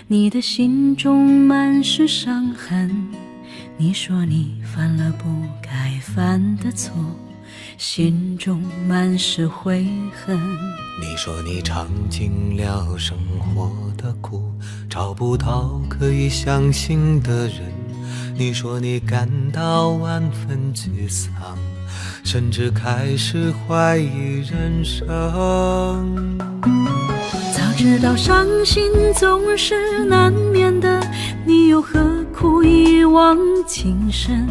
你的心中满是伤痕，你说你犯了不该犯的错，心中满是悔恨。你说你尝尽了生活的苦，找不到可以相信的人。你说你感到万分沮丧，甚至开始怀疑人生。早知道伤心总是难免的，你又何苦一往情深？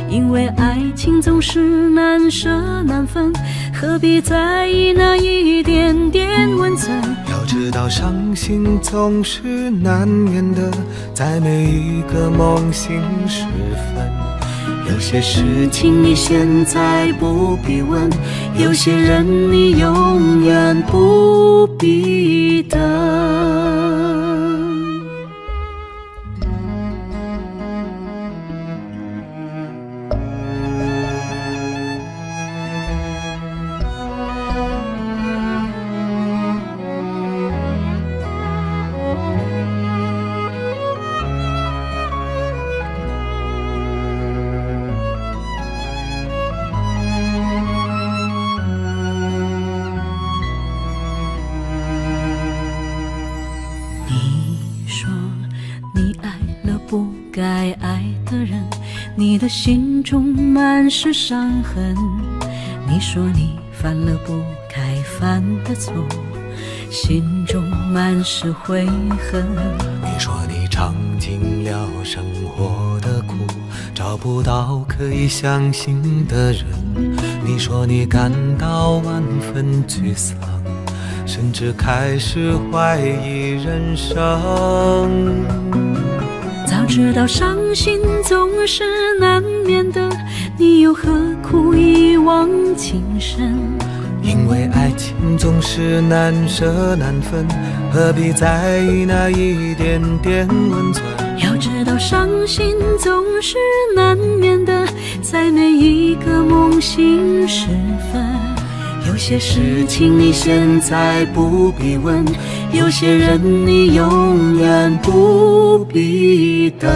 因为爱情总是难舍难分，何必在意那一点点温存？要知道伤心总是难免的，在每一个梦醒时分。有些事情你现在不必问，有些人你永远不必等。不该爱的人，你的心中满是伤痕。你说你犯了不该犯的错，心中满是悔恨。你说你尝尽了生活的苦，找不到可以相信的人。你说你感到万分沮丧，甚至开始怀疑人生。早知道伤心总是难免的，你又何苦一往情深？因为爱情总是难舍难分，何必在意那一点点温存？要知道伤心总是难免的，在每一个梦醒时分。有些事情你现在不必问，有些人你永远不必等。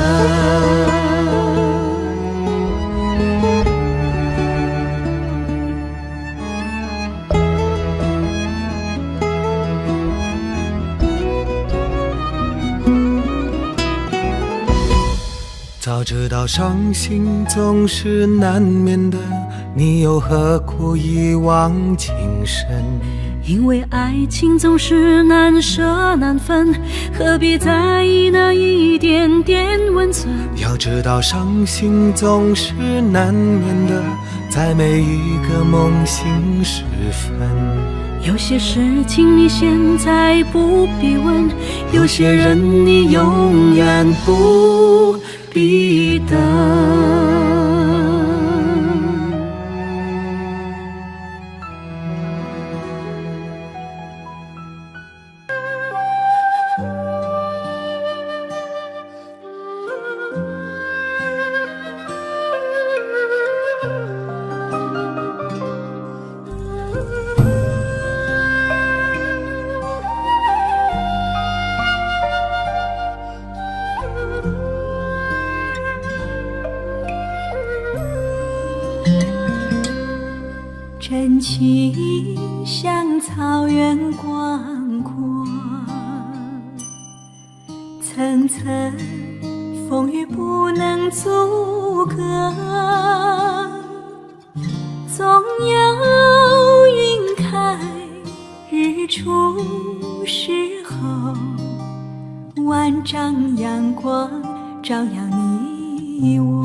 早知道伤心总是难免的，你又何苦一往情深？因为爱情总是难舍难分，何必在意那一点点温存？要知道伤心总是难免的，在每一个梦醒时分。有些事情你现在不必问，有些人你永远不必等。真情像草原广阔，层层风雨不能阻隔，总有云开日出时候，万丈阳光照耀你我。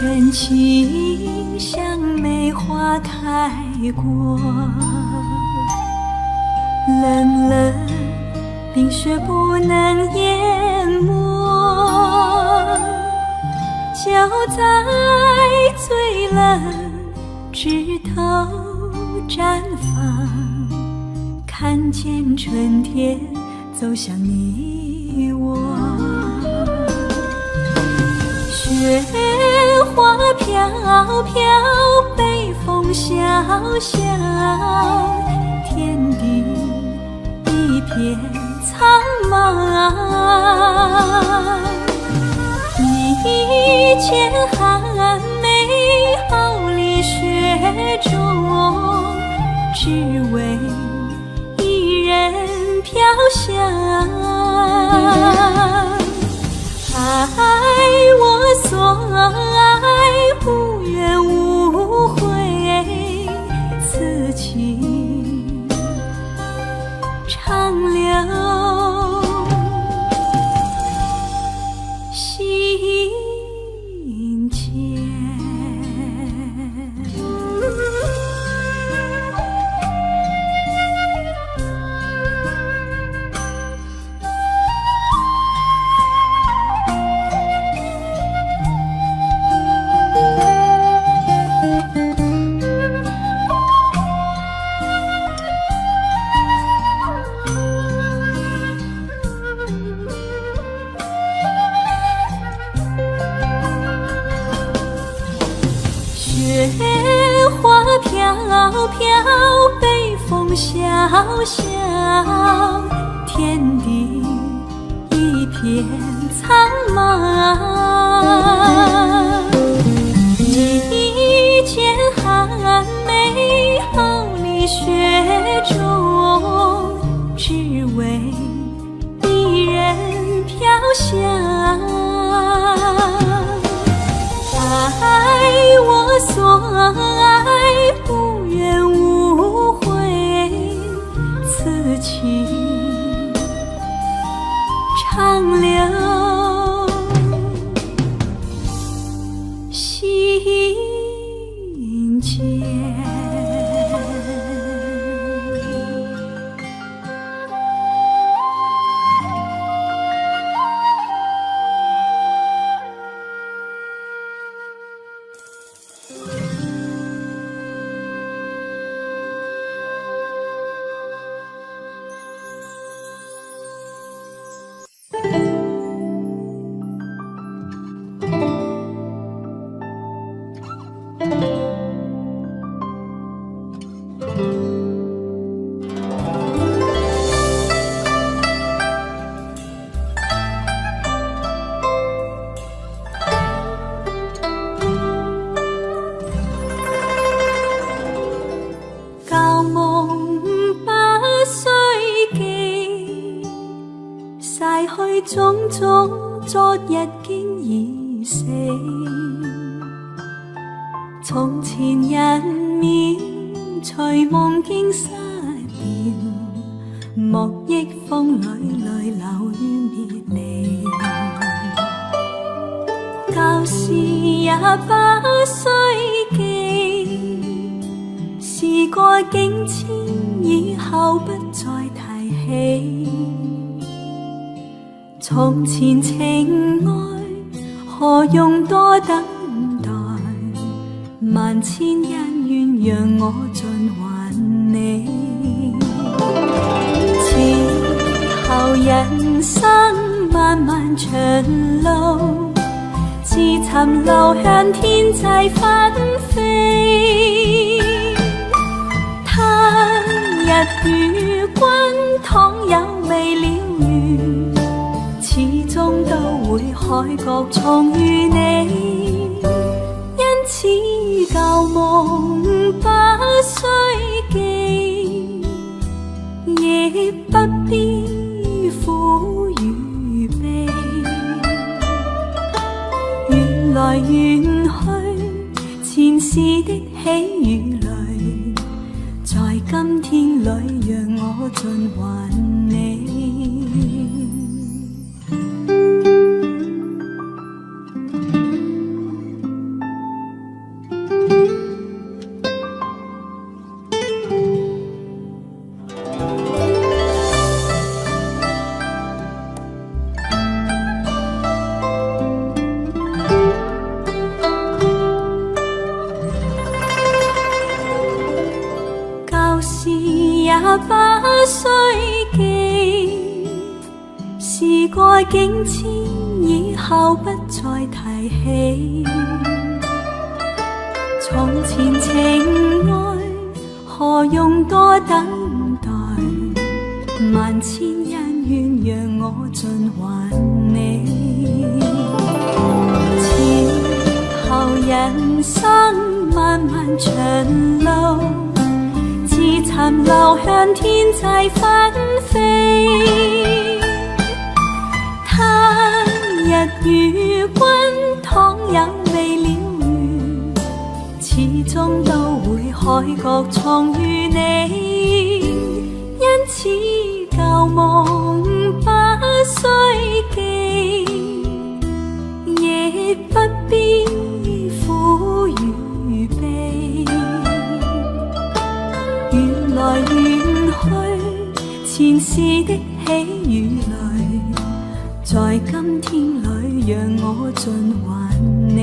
真情像梅花开过，冷冷冰雪不能淹没，就在最冷枝头绽放，看见春天走向你我。雪花飘飘，北风萧萧，天地一片苍茫。一剪寒梅傲立雪中，只为一人飘香。爱我所爱，无怨无悔，此情长留心间。雪花飘飘，北风萧萧，天地一片苍茫。一剪寒梅傲立雪中，只为一人飘香。爱我所爱，无怨无悔，此情长留心间。旧梦不需记，逝去种种，昨日经已死。从前人面随梦境失掉，莫忆风里泪流于别离。旧事也不需记，事过境迁，以後不再提起。從前情愛何用多等待，萬千恩怨讓我盡還你。此後人生漫漫長路，自尋路向天際紛飛。他日與君倘有未了緣，始終都會海角重遇你。因此舊夢不需記，亦不必苦與悲。緣來緣去，前事的喜與淚，在今天裏讓我盡還你。就是也不需記，事過境遷，以後不再提起。從前情愛，何用多等待？萬千恩怨讓我盡還你。此後人生漫漫長路，自尋流向天際紛飛。他日與君倘有未了緣，始終都會海角重遇你。因此舊夢不需記，亦不必苦與悲。緣來緣去，前世的喜與淚，在今天裏讓我盡還你。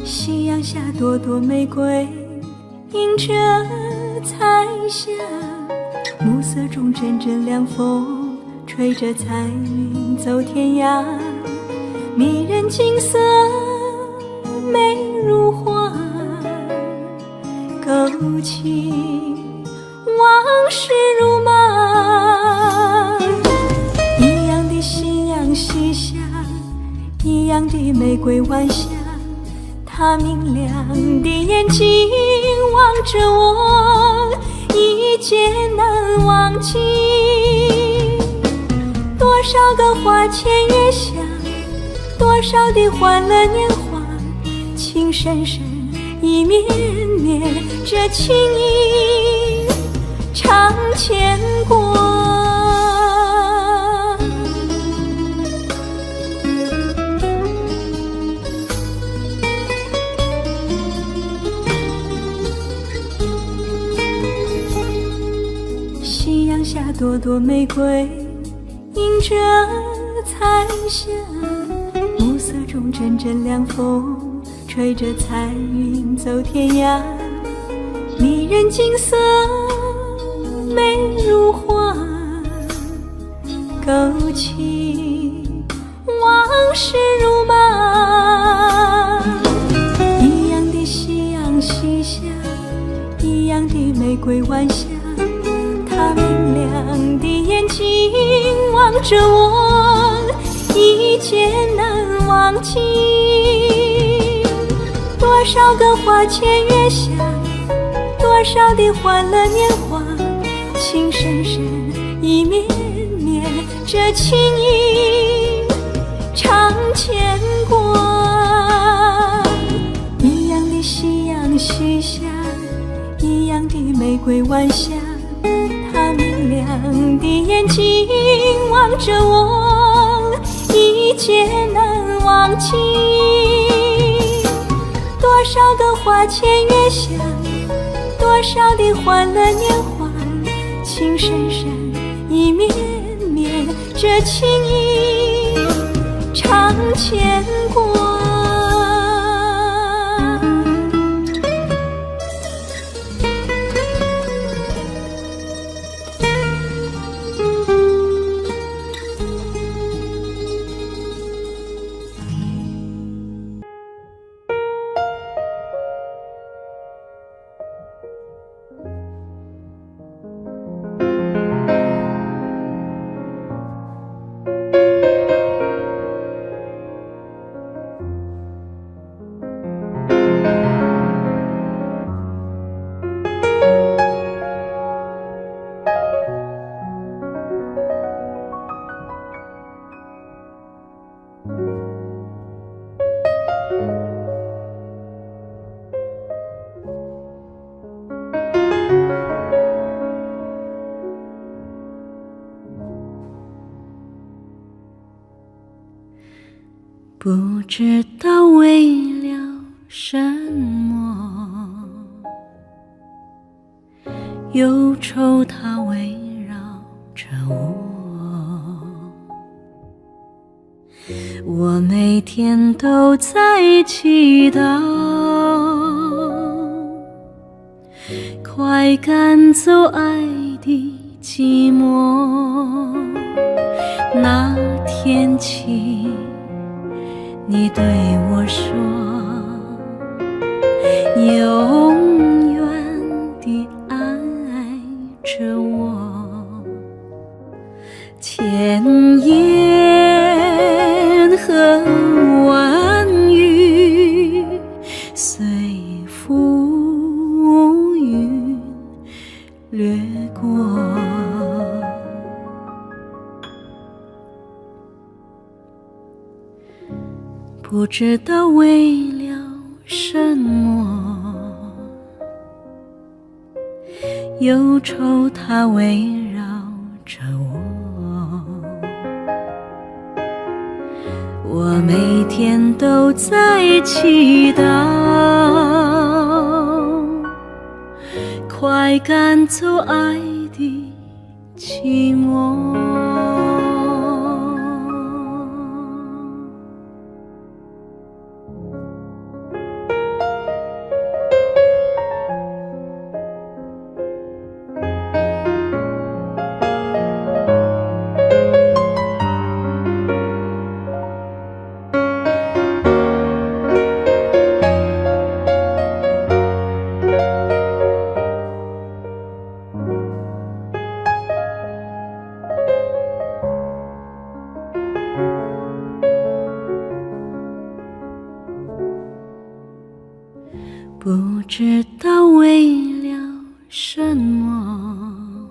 夕阳下朵朵玫瑰映着彩霞，暮色中阵阵凉风吹着彩云走天涯。迷人景色美如画，勾起往事如麻。一样的夕阳西下，一样的玫瑰晚霞，他明亮的眼睛望着我，一见难忘记。多少个花前月下，多少的欢乐年华，情深深意绵绵，这情意常牵挂。夕阳下朵朵玫瑰映着彩霞，暮色中阵阵凉风吹着彩云走天涯。迷人景色美如画，勾起往事如麻。一样的夕阳西下，一样的玫瑰晚霞，他明亮的眼睛望着我，一见难忘记。多少个花前月下，多少的欢乐年华，情深深意绵绵，这情意常牵挂。一样的夕阳西下，一样的玫瑰晚霞，他明亮的眼睛望着我，一见难忘记。多少个花前月下，多少的欢乐年华，情深深意绵绵，这情意常牵挂。不知道为了什么，忧愁它围绕着我，我每天都在祈祷，快赶走爱的寂寞。那天起你对我说，永远地爱着我，千言和万语随浮云掠过。不知道为了什么，忧愁它围绕着我，我每天都在祈祷，快赶走爱的寂寞。不知道为了什么，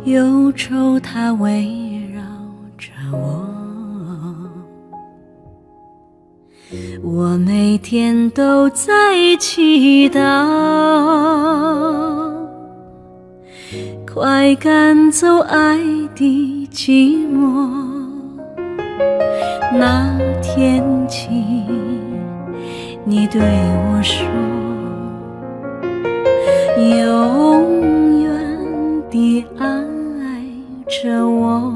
忧愁它围绕着我，我每天都在祈祷，快赶走爱的寂寞。那天起你对我说，永远地爱着我，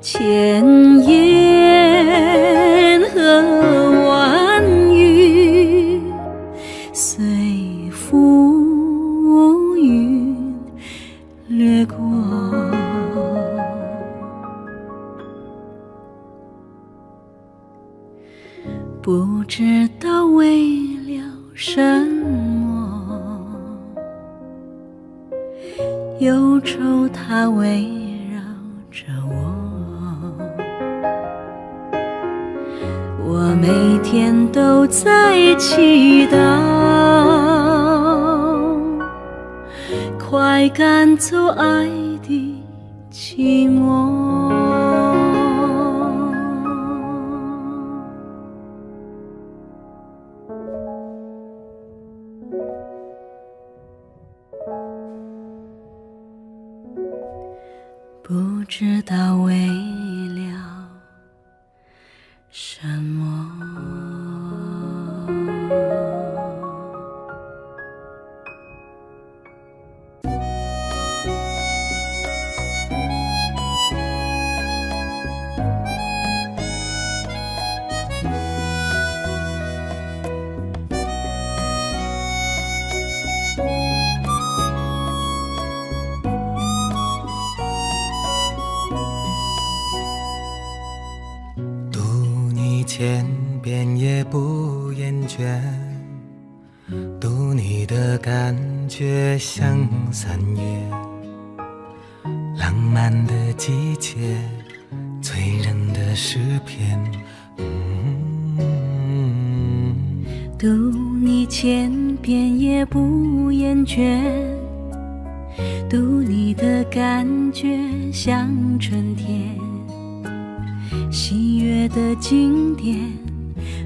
千言和万语随浮云掠过。不知道为了什么，忧愁它围绕着我，我每天都在祈祷，快赶走爱的寂寞。不知道为了什么。千遍也不厌倦，读你的感觉像3月，浪漫的季节，催人的诗篇。读你千遍也不厌倦，读你的感觉像春天，喜悦的经典，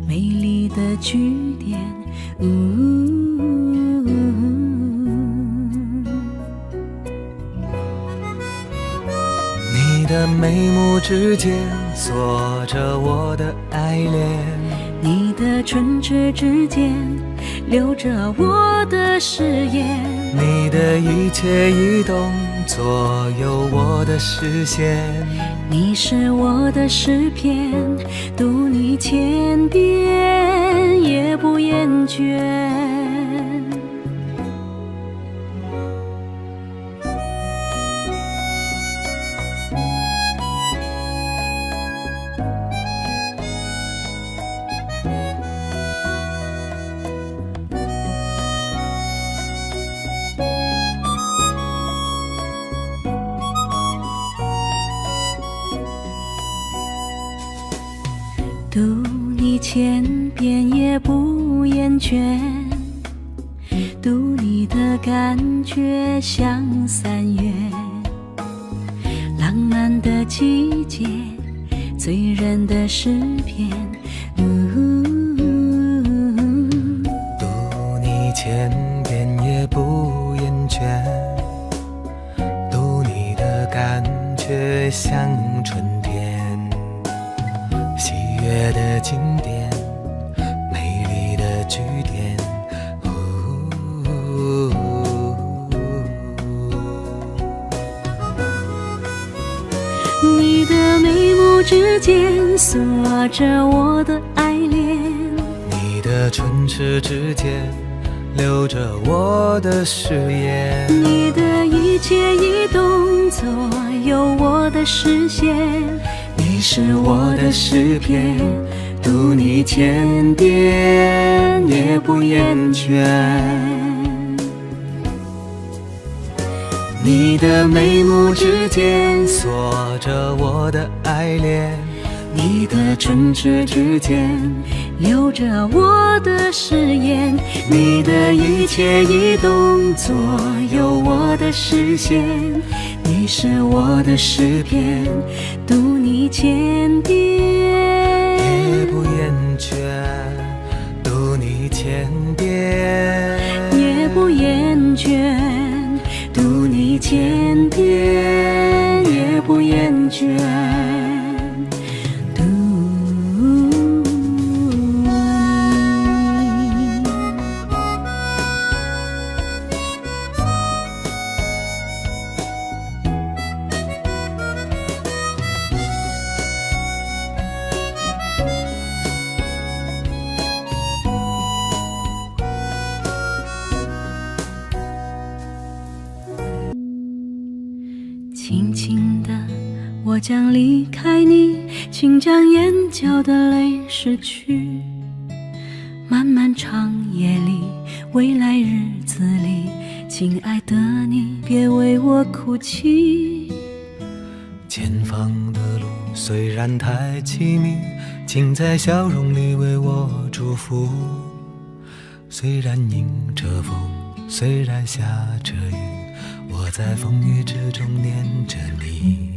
美丽的句点。你的眉目之间锁着我的爱恋，你的唇齿之间留着我的誓言，你的一切移动左右我的视线，你是我的诗篇，读你千遍也不厌倦。读你千遍也不厌倦，读你的感觉像3月，浪漫的季节，醉人的诗篇。读你千遍也不厌倦，读你的感觉像春天，喜悦的经典，美丽的句点。你的眉目之间锁着我的爱恋，你的唇齿之间留着我的誓言，你的一切移动左右我的视线，你是我的诗篇，读你千遍也不厌倦。你的眉目之间锁着我的爱恋，你的唇齿之间留着我的誓言，你的一切移动左右我的视线，你是我的诗篇，读你千遍也不厌倦，读你千遍也不厌倦，读你千遍也不厌倦。读轻轻的，我将离开你，请将眼角的泪拭去。漫漫长夜里，未来日子里，亲爱的你，别为我哭泣。前方的路虽然太凄迷，请在笑容里为我祝福。虽然迎着风，虽然下着雨，我在风雨之中念着你。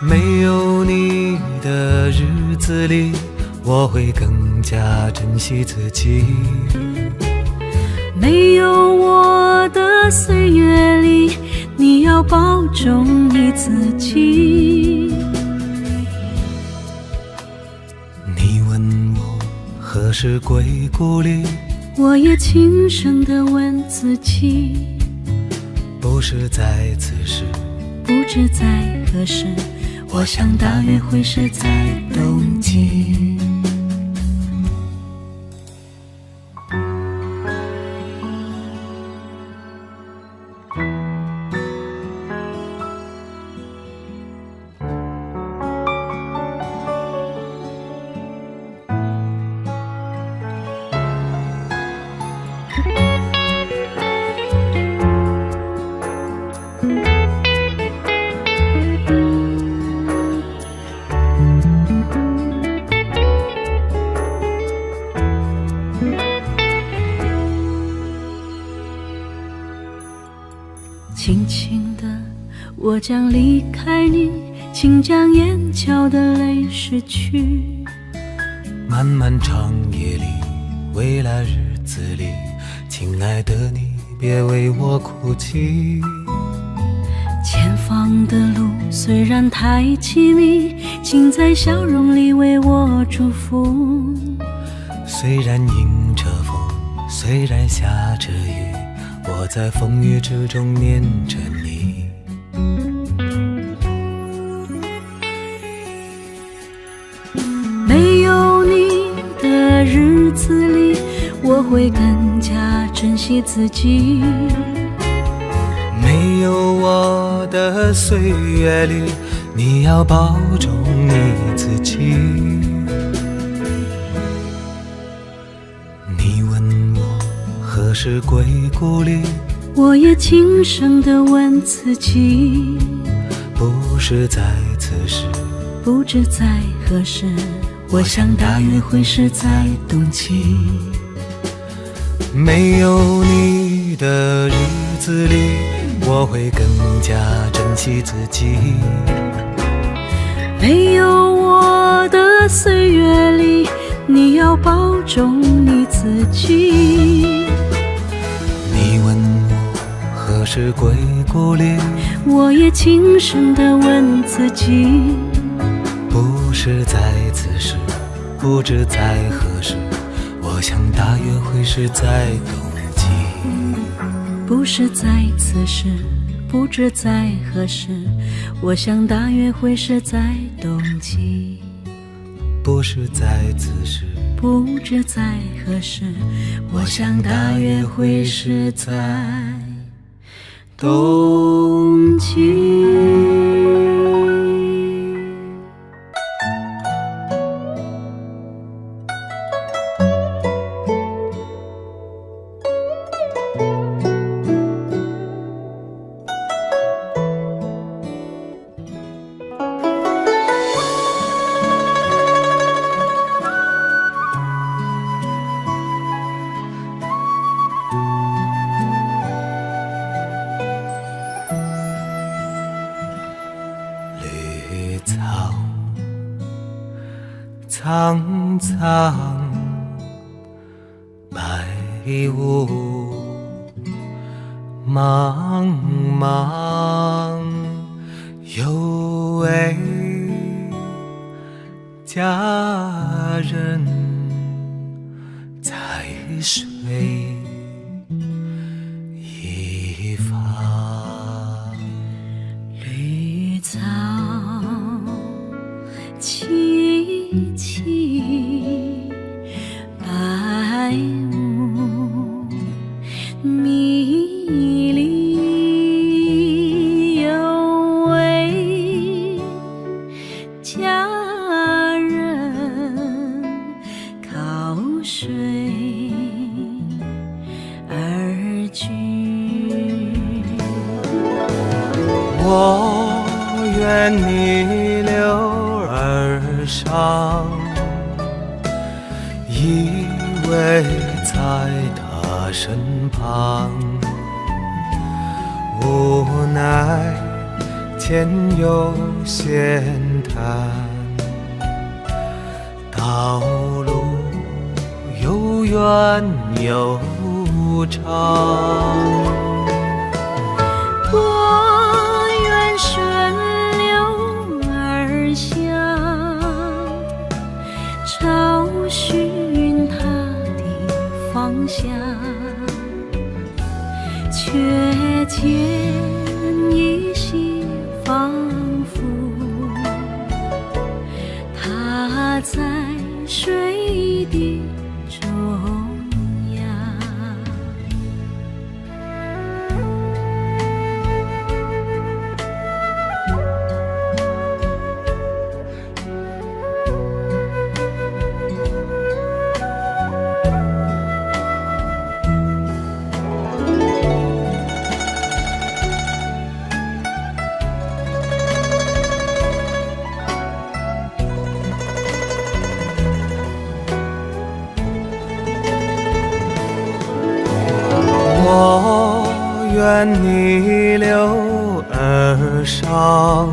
没有你的日子里，我会更加珍惜自己。没有我的岁月里，你要保重你自己。你问我何时归故里，我也轻声地问自己，不是在此时，不知在何时，我想大约会是在冬季。轻轻的，我将离开你，请将眼角的泪拭去。漫漫长夜里，未来日子里，亲爱的你，别为我哭泣。前方的路虽然太凄迷，请在笑容里为我祝福。虽然迎着风，虽然下着雨，我在风雨之中念着你。没有你的日子里，我会更加珍惜自己。没有我的岁月里，你要保重你自己。你问我何时归故里，我也轻声地问自己，不是在此时，不知在何时，我想大约会是在冬季。没有你的日子里，我会更加珍惜自己。没有我的岁月里，你要保重你自己。你问我何时归故里，我也轻声地问自己，不是在此时，不知在何时，我想大约会是在冬季。不是在此时，不知在何时，我想大约会是在冬季。不是在此时，不知在何时，我想大约会是在冬季。绿草苍苍，白雾茫茫，有位佳人在水一方。绿草萋萋，白雾迷离，有位佳人靠水而居。我愿逆流而上，依偎在他身旁，无奈前有险滩，道路又远又长。我愿顺流而下，找寻他的方向，却见依稀仿佛他在水的中央。愿逆流而上，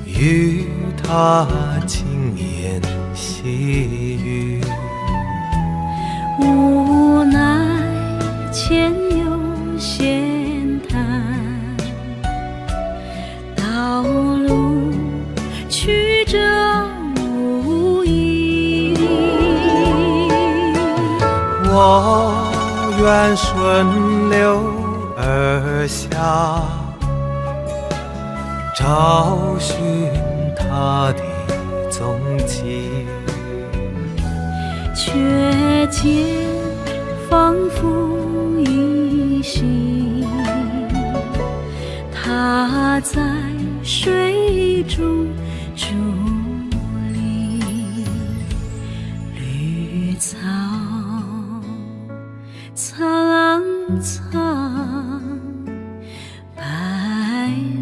与他轻言细语。无奈前有险滩，道路曲折无依。我愿顺流而下，找寻他的踪迹，却见仿佛依稀，他在水中伫立，绿草苍苍，白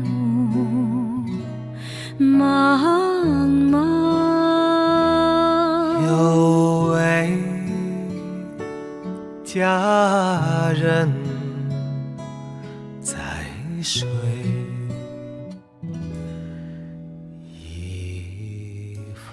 雾茫茫。有位佳人在水一方。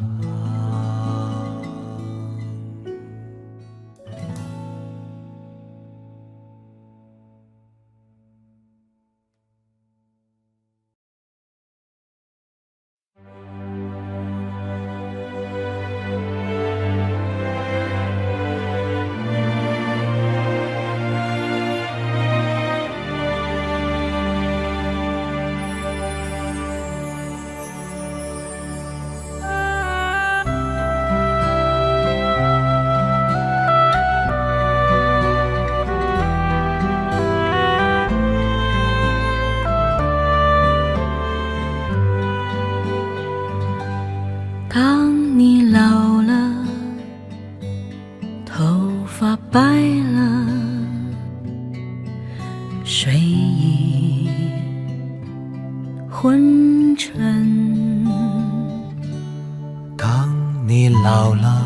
当你老了，头发白了，睡意昏沉。当你老了，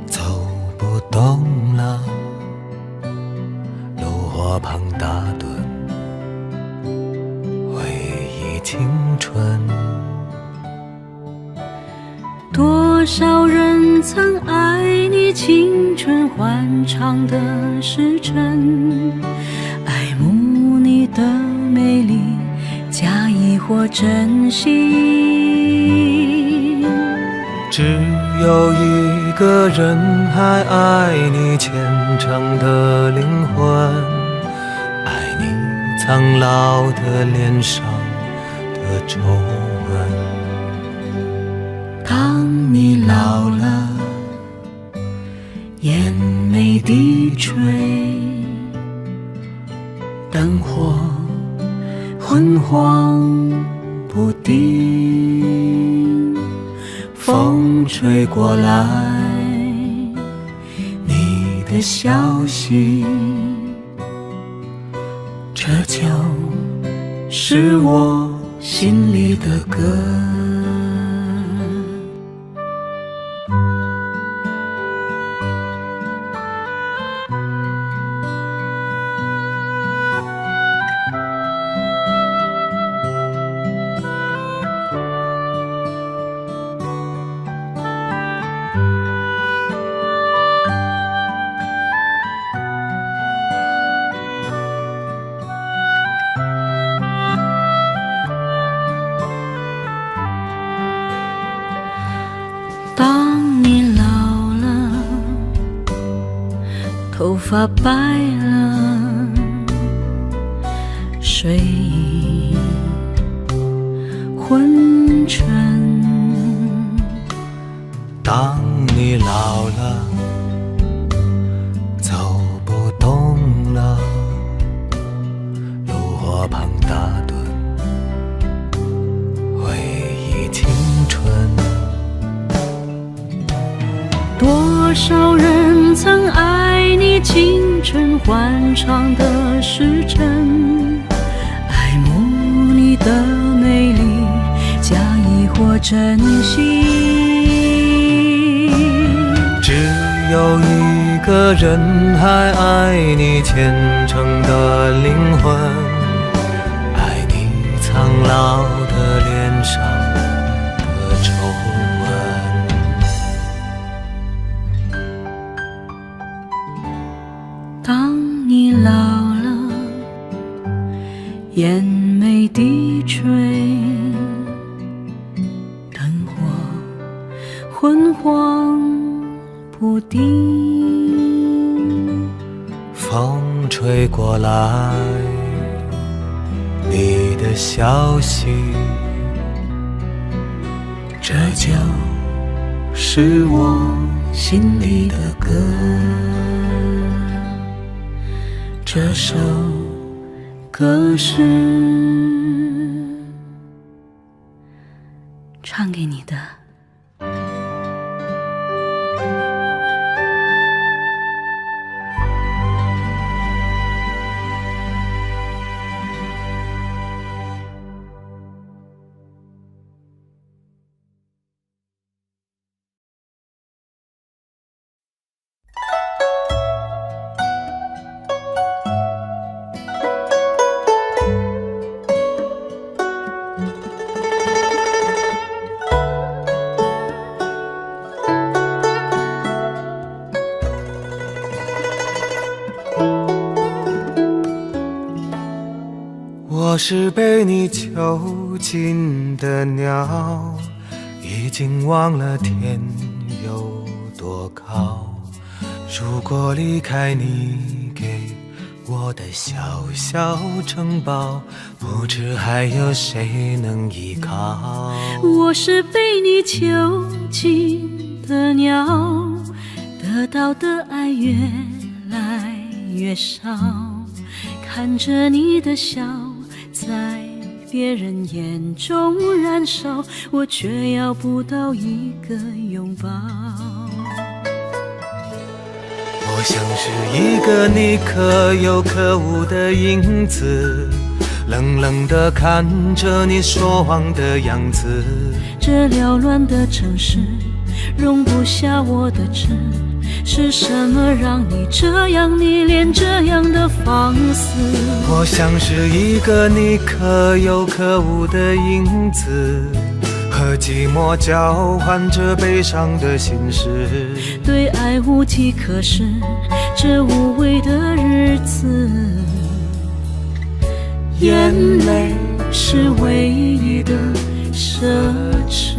走不动了，炉火旁打盹，回忆青春。多少人曾爱你青春欢畅的时辰，爱慕你的美丽，假意或真心。只有一个人还爱你虔诚的灵魂，爱你苍老的脸上的皱纹。当你老了，眼眉低垂，灯火昏黄不定，风吹过来，你的消息，这就是我心里的歌。当你老了，头发白了，睡意昏沉。当你老了，走不动了，炉火旁打盹，回忆青春。多少人曾爱你青春欢畅的时辰，爱慕你的美丽，假意或真心。只有一个人还爱你虔诚的灵魂，爱你苍老的脸上的皱纹。当你老了，眼眉低垂，灯火昏黄不定，风吹过来你的消息，这就是我心里的歌。这首歌是唱给你的。我是被你囚禁的鸟，已经忘了天有多高。如果离开你给我的小小城堡，不知还有谁能依靠。我是被你囚禁的鸟，得到的爱越来越少，看着你的笑在别人眼中燃烧，我却要不到一个拥抱。我像是一个你可有可无的影子，冷冷地看着你说谎的样子。这缭乱的城市容不下我的痴，是什么让你这样迷恋，这样的放肆？我像是一个你可有可无的影子，和寂寞交换着悲伤的心事。对爱无计可施，这无味的日子，眼泪是唯一的奢侈。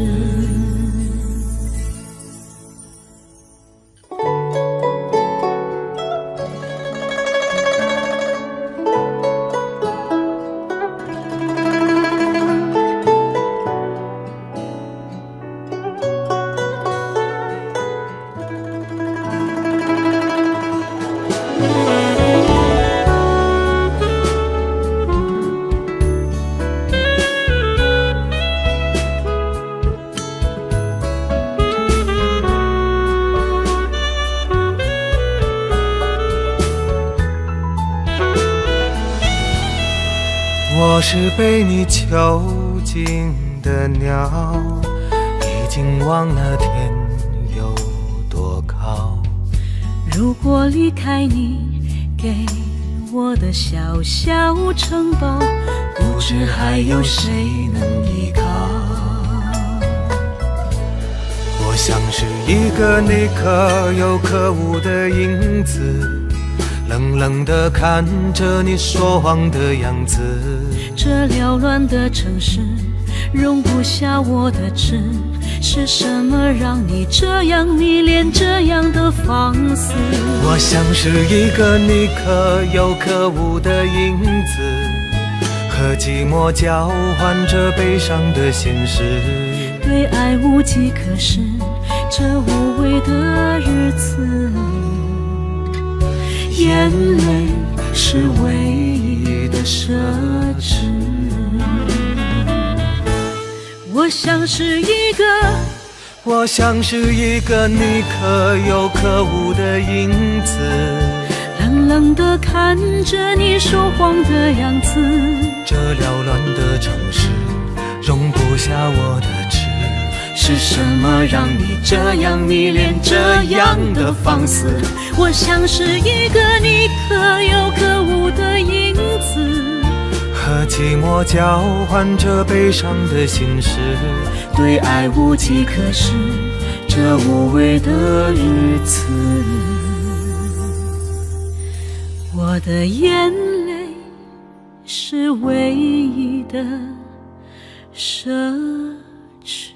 我是被你囚禁的鸟，已经忘了天有多高。如果离开你给我的小小城堡，不知还有谁能依靠。我像是一个你可有可无的影子，冷冷地看着你说谎的样子。这缭乱的城市容不下我的痴，是什么让你这样迷恋，这样的放肆？我像是一个你可有可无的影子，和寂寞交换着悲伤的心事。对爱无计可施，这无味的日子，眼泪是唯一的奢侈。我像是一个你可有可无的影子，冷冷地看着你说谎的样子。这缭乱的城市容不下我的痴，是什么让你这样迷恋这样的放肆？我像是一个你可有可无的影子，和寂寞交换着悲伤的心事，对爱无计可施，这无味的日子。我的眼泪是唯一的奢侈。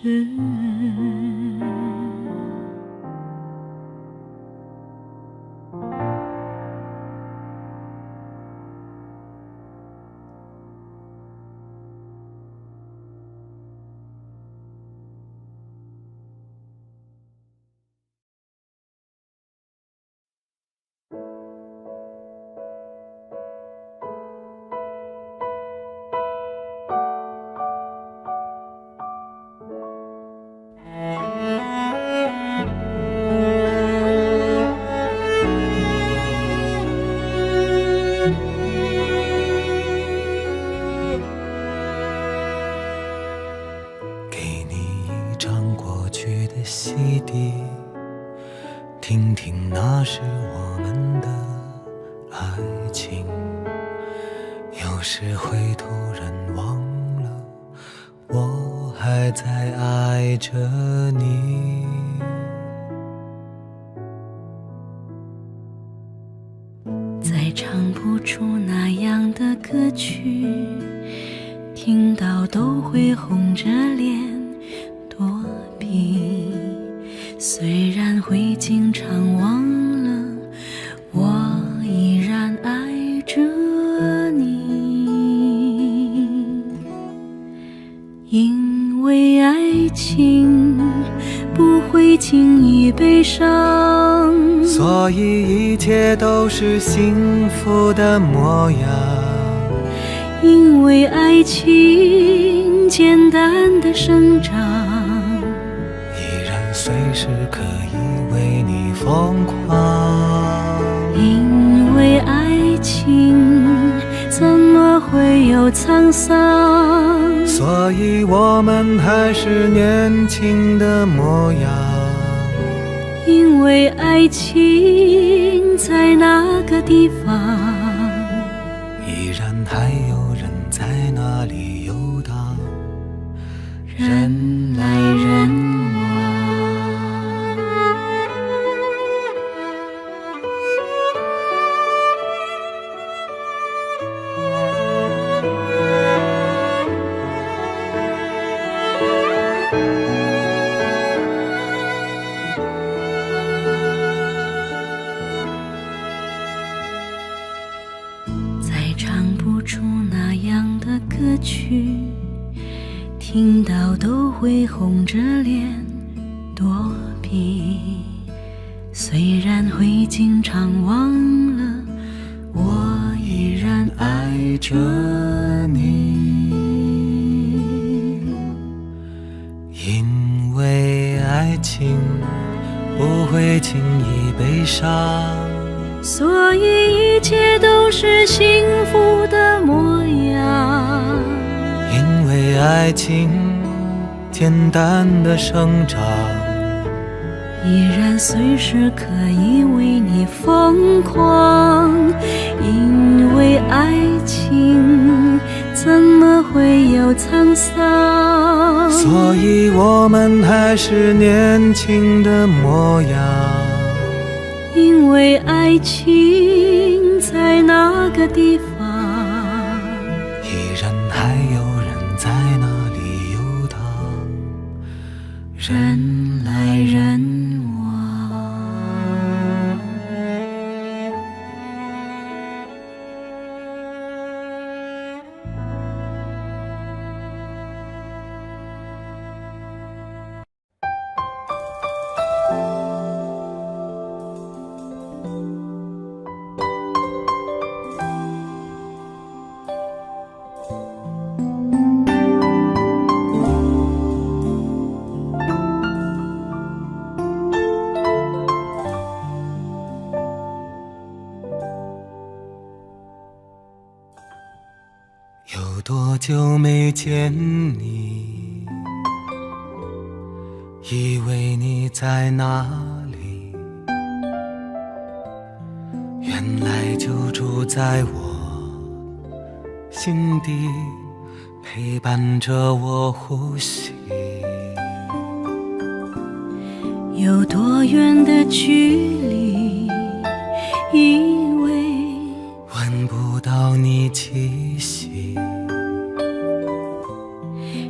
给你一张过去的 CD， 听听那是我们的爱情。有时会突然忘了，我还在爱着你。再唱不出那样的歌曲，听到都会红着脸躲避。虽然会经常忘了，我依然爱着你。因为爱情不会轻易悲伤，所以一切都是幸福的模样。因为爱情简单的生长，依然随时可以为你疯狂。因为爱情怎么会有沧桑？所以我们还是年轻的模样。因为爱情在那个地方，依然还有人在那里游荡，人来人往。再唱不出那样的歌曲，听到都会红着脸躲避。虽然会经常忘了，我依然爱着你。因为爱情不会轻易悲伤，所以一切都是幸福的模样。因为爱情简单的生长，依然随时可以为你疯狂。因为爱情怎么会有沧桑？所以我们还是年轻的模样。因为爱情在那个地方，依然还有人在那里游荡，人来人往。有多久没见你？以为你在哪里，原来就住在我心底，陪伴着我呼吸。有多远的距离，以为闻不到你气息，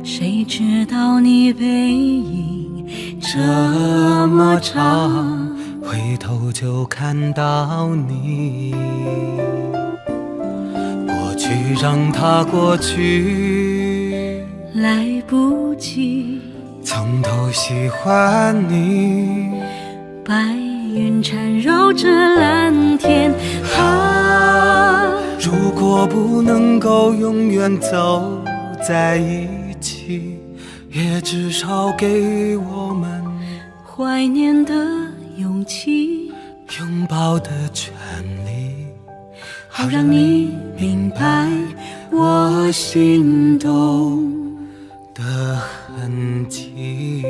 谁知道你背影这么长，回头就看到你。过去让它过去，来不及。从头喜欢你，白云缠绕着蓝天啊，如果不能够永远走在一起，也至少给我们怀念的勇气，拥抱的权利，好让你明白我心动的痕迹。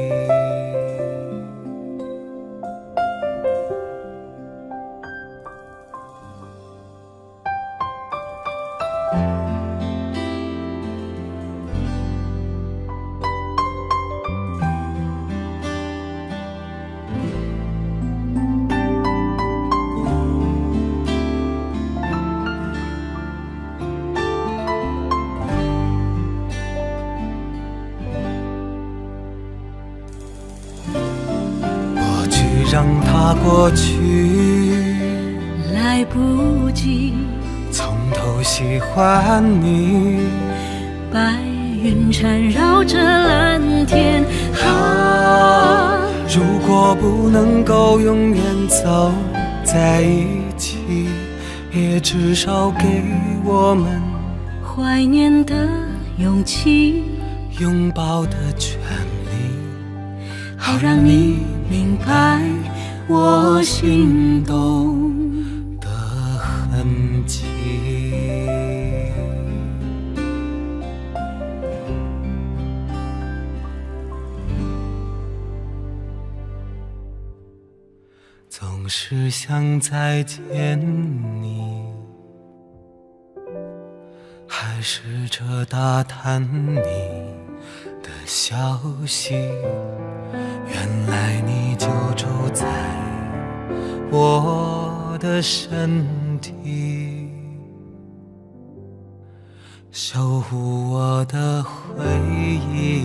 让它过去，来不及。从头喜欢你，白云缠绕着蓝天啊，如果不能够永远走在一起，也至少给我们怀念的勇气，拥抱的权利，好让你明白我心动的痕迹。总是想再见你，还试着打探你的消息，原来你就住在我的身体，守护我的回忆。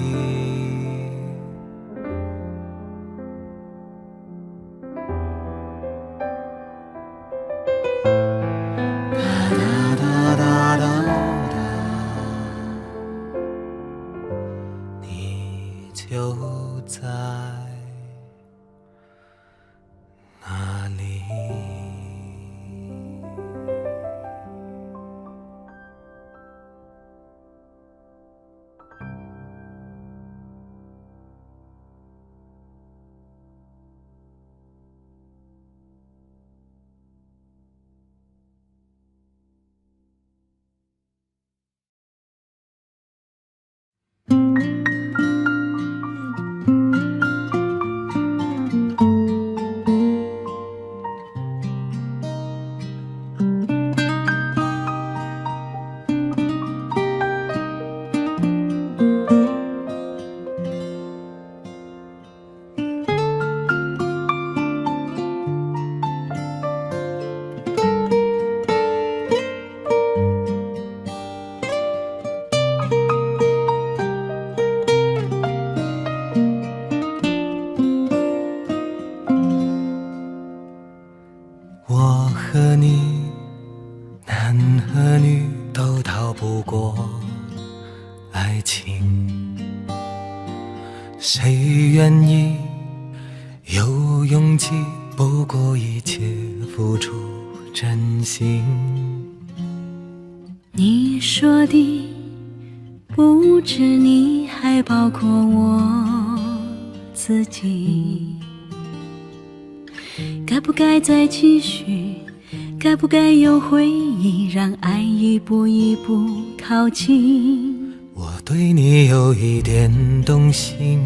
你就在哪里？我和你，男和女都逃不过爱情，谁愿意有勇气不顾一切付出真心？你说的不止你，还包括我自己。该不该再继续？该不该有回忆，让爱一步一步靠近？我对你有一点动心，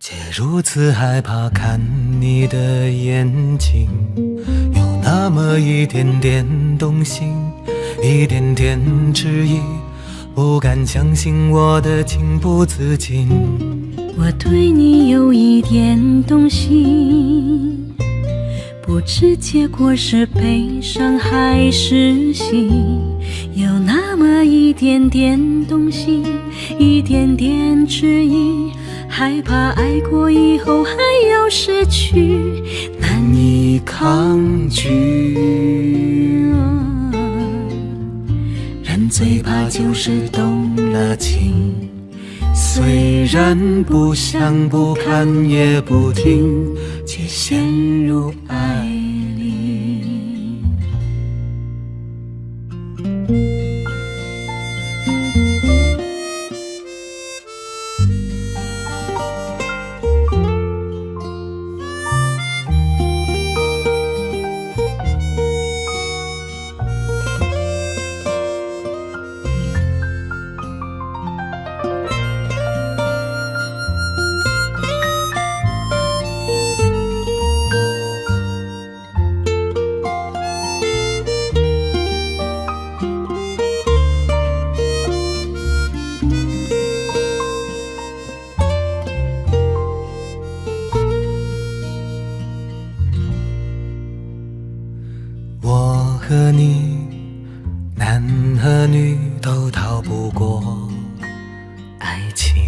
且如此害怕看你的眼睛，有那么一点点动心，一点点迟疑，不敢相信我的情不自禁。我对你有一点动心，不知结果是悲伤还是喜，有那么一点点动心，一点点迟疑，害怕爱过以后还要失去，难以抗拒。人最怕就是动了情，虽然不想不看也不听，却陷入爱里。我和你，男和女都逃不过爱情，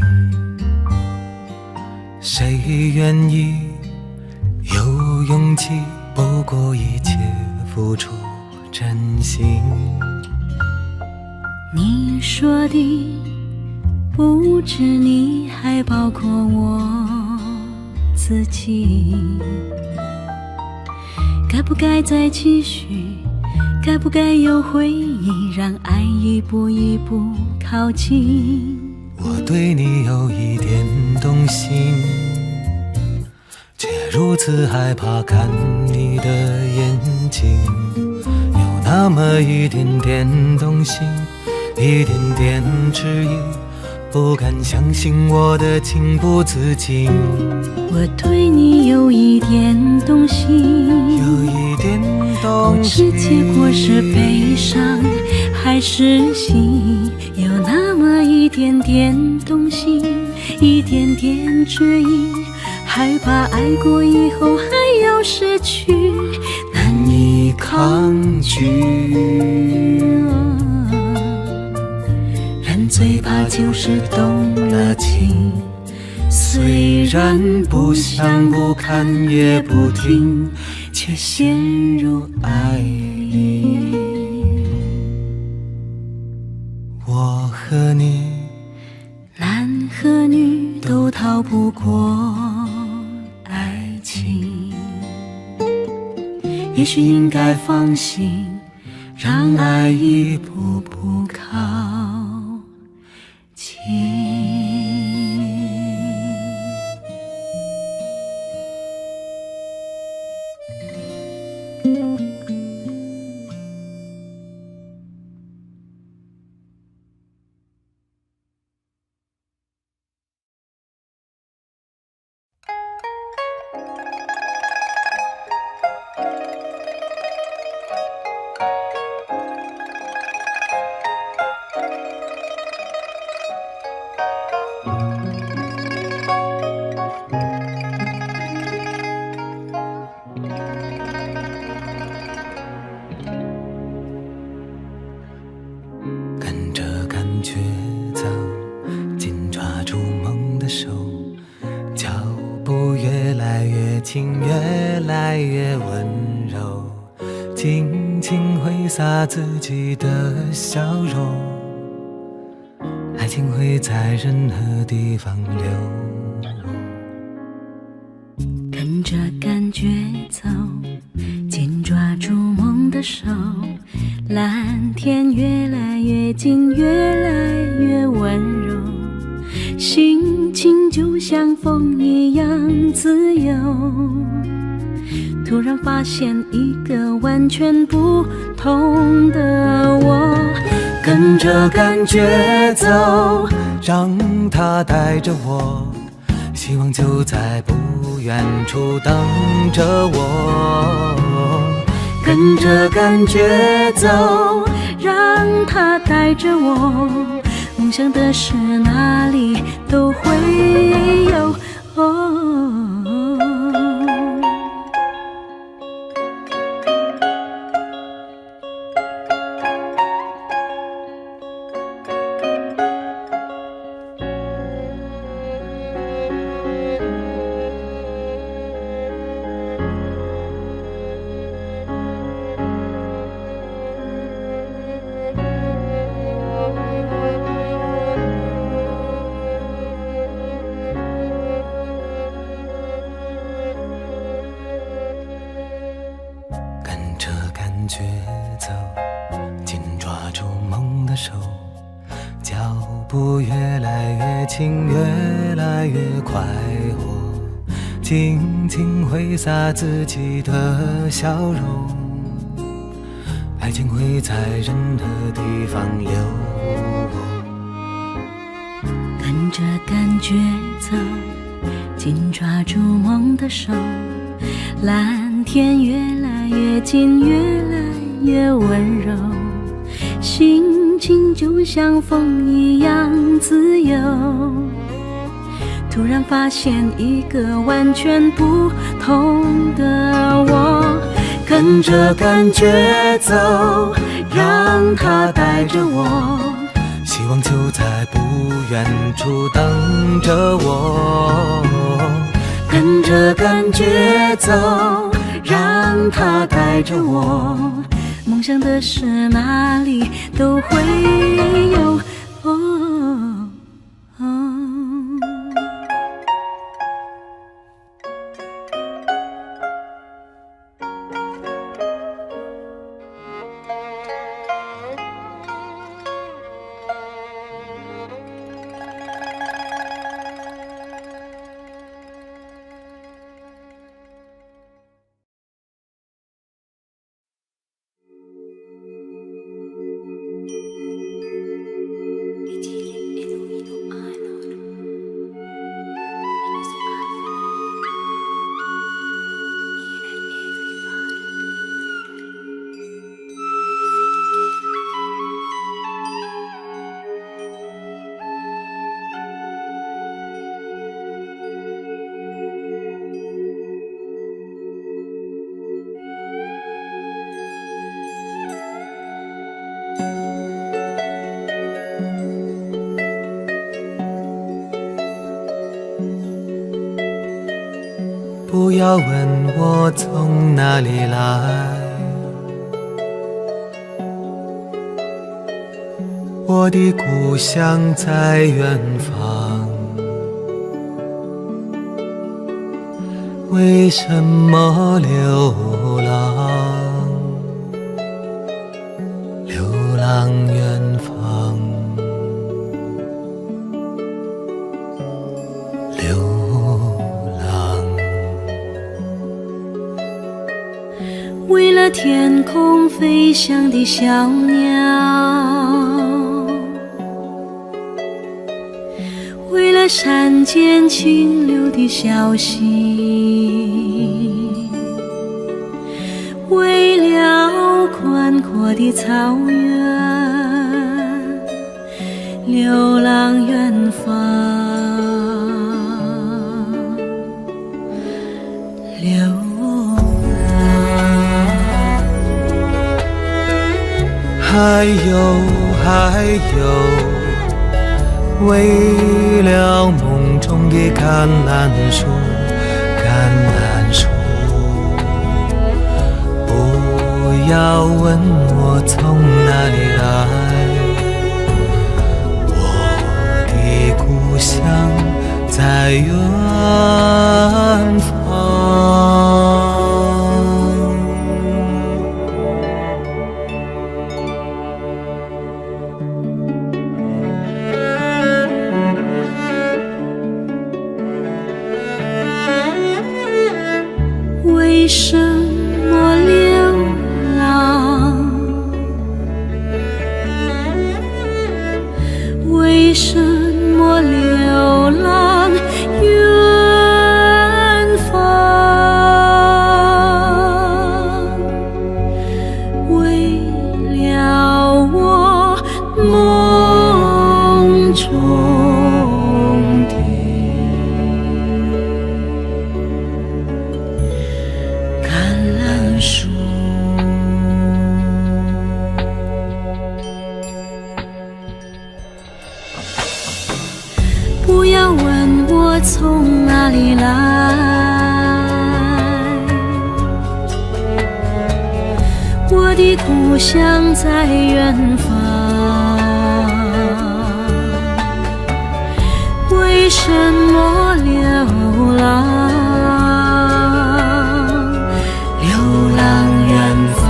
谁愿意有勇气不顾一切付出真心？你说的不止你，还包括我自己。该不该再继续？该不该有回忆，让爱一步一步靠近？我对你有一点动心，却如此害怕看你的眼睛，有那么一点点动心，一点点迟疑，不敢相信我的情不自禁。我对你有一点动心，有一点动不心，知结果是悲伤还是喜，有那么一点点动心，一点点迟疑，害怕爱过以后还要失去，难以抗拒。人最怕就是动了情，虽然不想不看也不听，却陷入爱里。我和你，男和女都逃不过爱情，也许应该放心，让爱一步步靠近。跟着感觉走，紧抓住梦的手，脚步越来越轻，越来越温柔，尽情挥洒自己的笑容，爱情会在任何地方流。跟着感觉走，紧抓住梦的手，蓝天越来越近，越来越温柔，心情就像风一样自由。突然发现一个完全不同的我，跟着感觉走，让它带着我，喜希望就在不远处等着我，跟着感觉走，让它带着我，梦想的事哪里都会有。跟着感觉走，紧抓住梦的手，脚步越来越轻，越来越快活，尽情挥洒自己的笑容，爱情会在任何地方流。跟着感觉走，紧抓住梦的手，蓝天越来越近，越来越温柔，心情就像风一样自由。突然发现一个完全不同的我，跟着感觉走，让它带着我，希望就在不远处等着我，跟着感觉走，让它带着我，梦想的事哪里都会有。不要问我从哪里来，我的故乡在远方。为什么流浪，流浪远方，流浪。为了天空飞翔的小鸟，为了山间清流的小溪，为了宽阔的草原，流浪远方，流还有，为了梦中的橄榄树，橄榄树，不要问我从哪里来，我的故乡在远方。为什么流浪？为什么流浪远的橄榄树。不要问我从哪里来，我的故乡在远方。为什么流浪？流浪远方，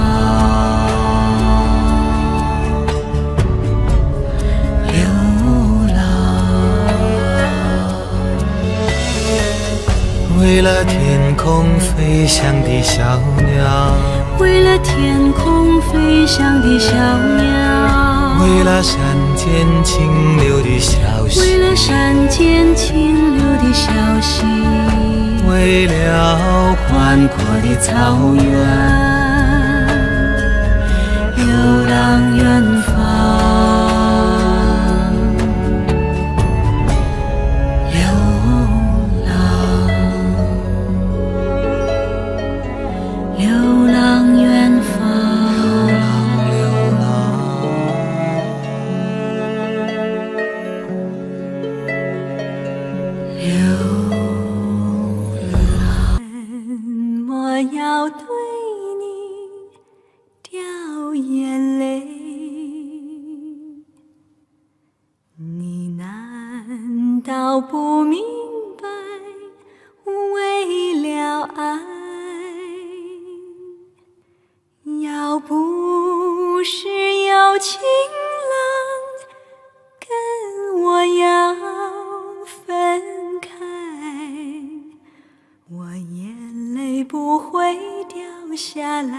流浪。为了天空飞翔的小鸟，为了天空飞翔的小鸟，为了山间清流的小溪，为了山间清流的小溪，为了宽阔的草原，流浪远方，流浪，流浪远方。要对你掉眼泪，你难道不明白？为了爱，要不是有情郎跟我要分开，我眼泪不会掉下来。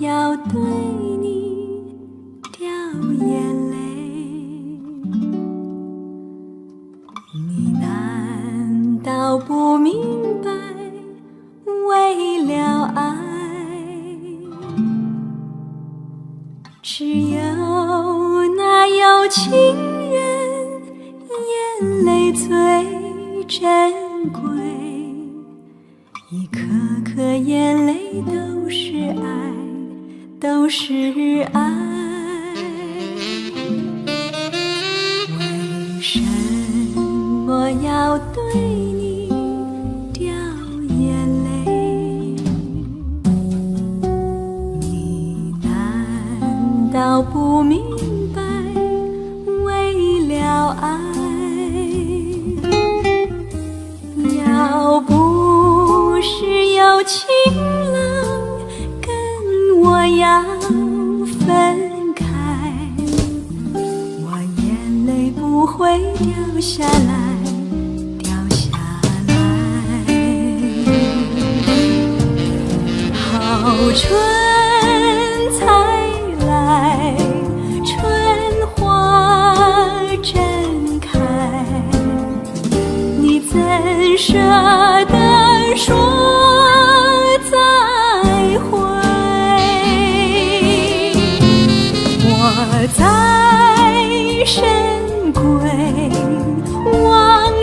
要对你掉眼泪，你难道不明白？为了爱，只有那有情人眼泪最珍贵，一颗颗眼泪都是爱，都是爱。为什么要对你掉眼泪？你难道不明白？为了爱，要不是有情郎跟我要分开，我眼泪不会掉下来，掉下来。好春才来，春花正开，你怎舍得说再会？我在深闺望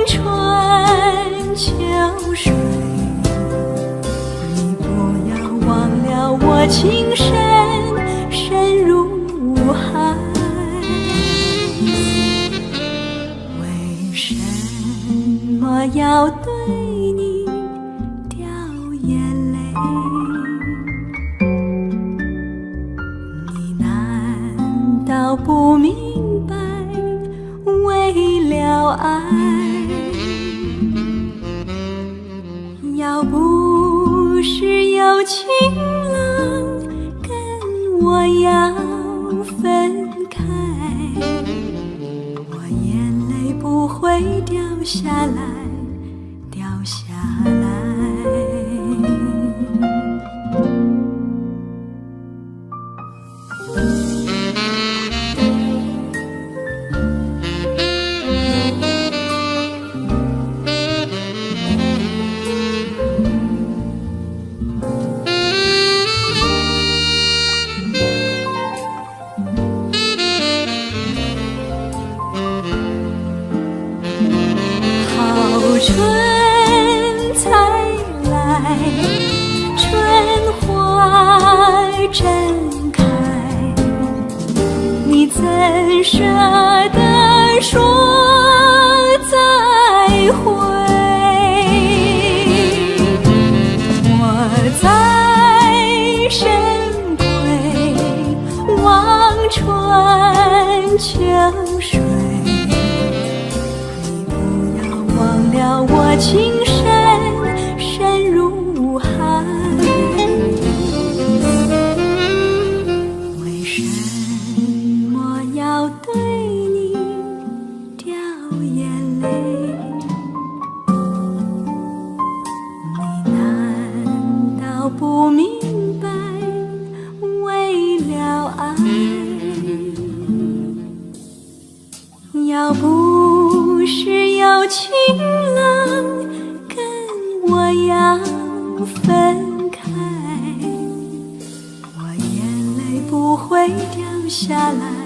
穿秋水，你不要忘了我情深深如海。为什么要对你掉眼泪？你难道不明白？为了爱，要不是有情郎跟我要分开，我眼泪不会会掉下来，掉下来。春才来，春花正开，你怎舍得说再会？我在深闺望春秋水，忘了我情深深如海，为什么要对你掉眼泪？你难道不明白为了爱？要不是有情郎跟我要分开，我眼泪不会掉下来。